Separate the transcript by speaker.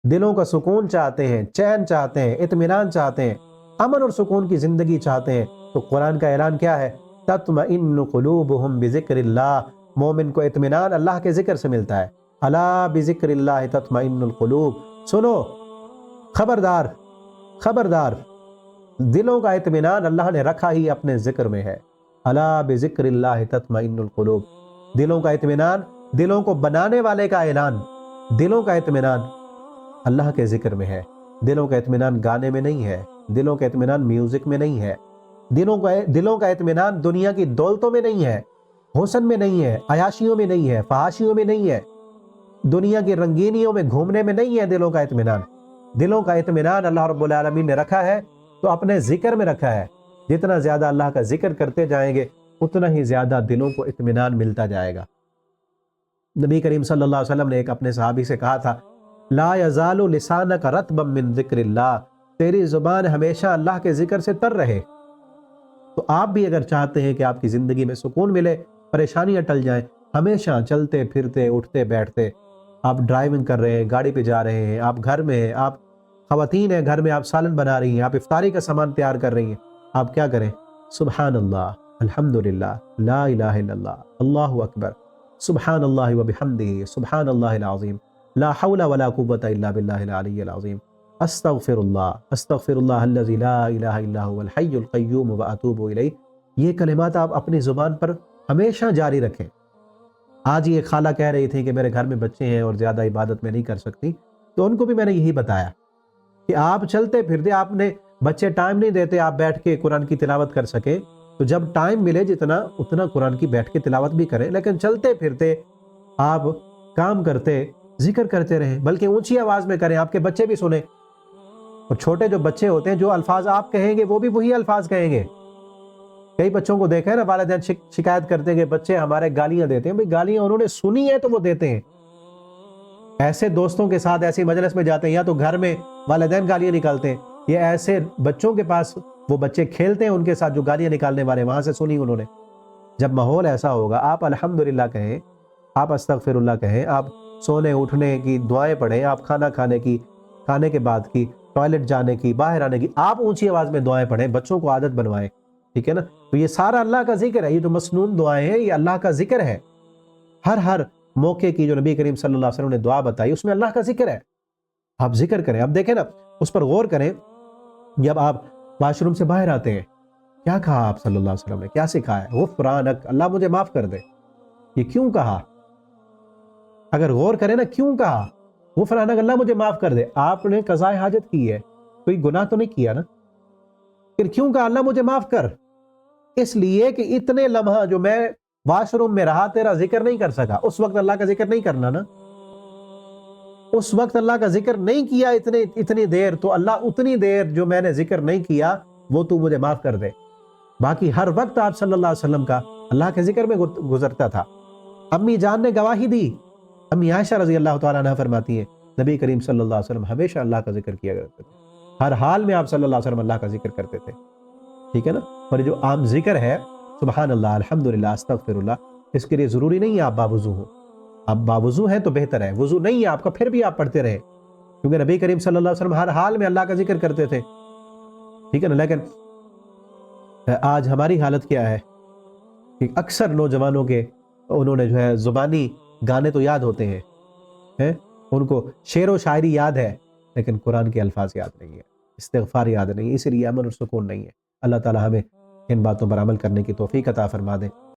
Speaker 1: دلوں کا سکون چاہتے ہیں، چین چاہتے ہیں، اطمینان چاہتے ہیں، امن اور سکون کی زندگی چاہتے ہیں، تو قرآن کا اعلان کیا ہے؟ تطمئن قلوبہم بذکر اللہ، مومن کو اطمینان اللہ کے ذکر سے ملتا ہے۔ الا بذکر اللہ تطمئن القلوب، سنو، خبردار خبردار، دلوں کا اطمینان اللہ نے رکھا ہی اپنے ذکر میں ہے۔ الا بذکر اللہ تطمئن القلوب، دلوں کا اطمینان، دلوں کو بنانے والے کا اعلان، دلوں کا اطمینان اللہ کے ذکر میں ہے۔ دلوں کا اطمینان گانے میں نہیں ہے، دلوں کا اطمینان میوزک میں نہیں ہے، دلوں کا اطمینان دنیا کی دولتوں میں نہیں ہے، حسن میں نہیں ہے، عیاشیوں میں نہیں ہے، فحاشیوں میں نہیں ہے، دنیا کی رنگینیوں میں گھومنے میں نہیں ہے دلوں کا اطمینان۔ دلوں کا اطمینان اللہ رب العالمین نے رکھا ہے تو اپنے ذکر میں رکھا ہے۔ جتنا زیادہ اللہ کا ذکر کرتے جائیں گے اتنا ہی زیادہ دلوں کو اطمینان ملتا جائے گا۔ نبی کریم صلی اللہ علیہ وسلم نے ایک اپنے صحابی سے کہا تھا، لا یزال لسانک رطبا من ذکر اللہ، تیری زبان ہمیشہ اللہ کے ذکر سے تر رہے۔ تو آپ بھی اگر چاہتے ہیں کہ آپ کی زندگی میں سکون ملے، پریشانیاں ٹل جائیں، ہمیشہ چلتے پھرتے اٹھتے بیٹھتے، آپ ڈرائیونگ کر رہے ہیں، گاڑی پہ جا رہے ہیں، آپ گھر میں ہیں، آپ خواتین ہیں گھر میں، آپ سالن بنا رہی ہیں، آپ افطاری کا سامان تیار کر رہی ہیں، آپ کیا کریں؟ سبحان اللہ، الحمدللہ، لا الہ الا اللہ، اللہ اکبر، سبحان اللہ وبحمدہ، سبحان اللہ العظیم، لا حول ولا قوة الا باللہ العلی العظیم، استغفر اللہ الذی لا الہ الا هو الحی القیوم واتوب الیہ۔ یہ کلمات آپ اپنی زبان پر ہمیشہ جاری رکھیں۔ آج یہ خالہ کہہ رہی تھی کہ میرے گھر میں بچے ہیں اور زیادہ عبادت میں نہیں کر سکتی، تو ان کو بھی میں نے یہی بتایا کہ آپ چلتے پھرتے، آپ نے بچے ٹائم نہیں دیتے آپ بیٹھ کے قرآن کی تلاوت کر سکیں، تو جب ٹائم ملے جتنا اتنا قرآن کی بیٹھ کے تلاوت بھی کریں، لیکن چلتے پھرتے آپ کام کرتے ذکر کرتے رہیں، بلکہ اونچی آواز میں کریں، آپ کے بچے بھی سنیں۔ اور چھوٹے جو بچے ہوتے ہیں، جو الفاظ آپ کہیں گے وہ بھی وہی الفاظ کہیں گے۔ کئی بچوں کو دیکھا ہے نا، والدین شکایت کرتے ہیں کہ بچے ہمارے گالیاں دیتے ہیں۔ بھئی گالیاں انہوں نے سنی ہے تو وہ دیتے ہیں۔ ایسے دوستوں کے ساتھ ایسی مجلس میں جاتے ہیں، یا تو گھر میں والدین گالیاں نکالتے ہیں، یا ایسے بچوں کے پاس وہ بچے کھیلتے ہیں ان کے ساتھ جو گالیاں نکالنے والے، وہاں سے سنی انہوں نے۔ جب ماحول ایسا ہوگا، آپ الحمدللہ کہیں، آپ استغفر اللہ کہیں، آپ سونے اٹھنے کی دعائیں پڑھیں، آپ کھانا کھانے کے بعد کی، ٹوائلٹ جانے کی، باہر آنے کی، آپ اونچی آواز میں دعائیں پڑھیں، بچوں کو عادت بنوائیں، ٹھیک ہے نا؟ تو یہ سارا اللہ کا ذکر ہے، یہ جو مسنون دعائیں ہیں یہ اللہ کا ذکر ہے۔ ہر موقع کی جو نبی کریم صلی اللہ علیہ وسلم نے دعا بتائی اس میں اللہ کا ذکر ہے، آپ ذکر کریں۔ اب دیکھیں نا، اس پر غور کریں، جب آپ واش روم سے باہر آتے ہیں، کیا کہا آپ صلی اللہ علیہ وسلم نے؟ کیا سکھایا؟ غفرانک، اللہ مجھے معاف کر دے۔ یہ کیوں کہا؟ اگر غور کریں نا، کیوں کہا غفرانک، اللہ مجھے معاف کر دے؟ آپ نے قضاء حاجت کی ہے، کوئی گناہ تو نہیں کیا نا، پھر کیوں کہا اللہ مجھے معاف کر؟ اس لیے کہ اتنے لمحہ جو میں واش روم میں رہا تیرا ذکر نہیں کر سکا، اس وقت اللہ کا ذکر نہیں کرنا نا، اس وقت اللہ کا ذکر نہیں کیا اتنی دیر، تو اللہ اتنی دیر جو میں نے ذکر نہیں کیا وہ تو مجھے معاف کر دے۔ باقی ہر وقت آپ صلی اللہ علیہ وسلم کا اللہ کے ذکر میں گزرتا تھا۔ امی جان نے گواہی دی، امی عائشہ رضی اللہ تعالیٰ عنہ فرماتی ہیں، نبی کریم صلی اللہ علیہ وسلم ہمیشہ اللہ کا ذکر کیا کرتے تھے، ہر حال میں آپ صلی اللہ علیہ وسلم اللہ کا ذکر کرتے تھے، ٹھیک ہے نا؟ اور یہ جو عام ذکر ہے، سبحان اللہ، الحمدللہ، استغفر اللہ، اس کے لیے ضروری نہیں ہے آپ باوضو ہوں۔ آپ باوضو ہیں تو بہتر ہے، وضو نہیں ہے آپ کا پھر بھی آپ پڑھتے رہیں، کیونکہ نبی کریم صلی اللہ علیہ وسلم ہر حال میں اللہ کا ذکر کرتے تھے، ٹھیک ہے نا؟ لیکن آج ہماری حالت کیا ہے کہ اکثر نوجوانوں کے، انہوں نے جو ہے زبانی گانے تو یاد ہوتے ہیں، ان کو شعر و شاعری یاد ہے، لیکن قرآن کے الفاظ یاد نہیں ہے، استغفار یاد نہیں ہے، اس لیے امن اور سکون نہیں ہے۔ اللہ تعالی ہمیں ان باتوں پر عمل کرنے کی توفیق عطا فرما دے۔